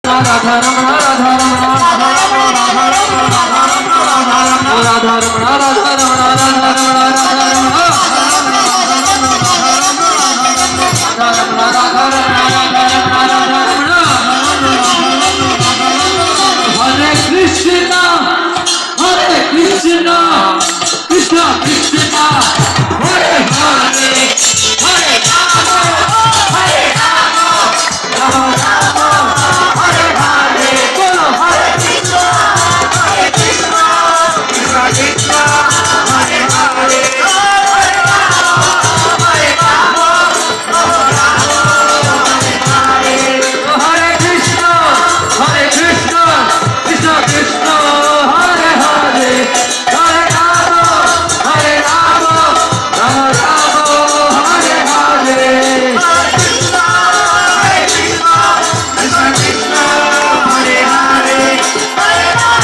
राधा रमण राधा रमण राधा रमण राधा रमण राधा रमण हरे कृष्णा कृष्ण कृष्ण हरे हरे हरे राम राम राम हरे हरे बोलो हरे कृष्ण कृष्ण कृष्ण हरे हरे हरे राम राम हरे कृष्ण कृष्ण कृष्ण हरे हरे हरे राम राम राम हरे हरे हरे कृष्ण कृष्ण कृष्ण हरे हरे हरे राम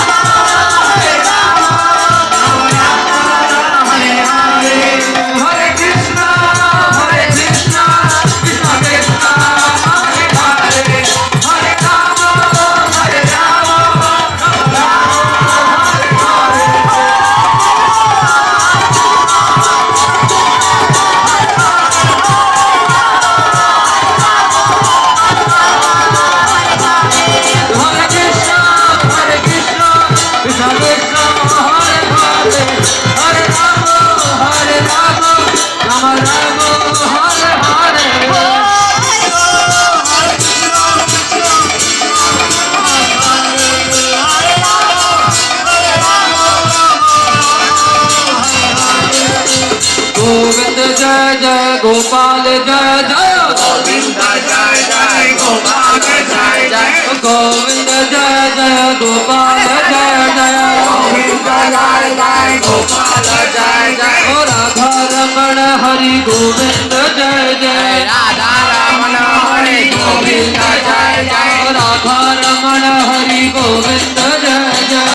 हरे कृष्ण कृष्ण कृष्ण हरे हरे हरे राम राम हरे हरे गोविंद जय जय गोपाल जय जय गोविंद जय जय गोपाल जय जय गोविंद जय जय गोपाल जय जय गोविंद जय जय गोपाल जय जय राधा रमण हरि गोविंद जय जय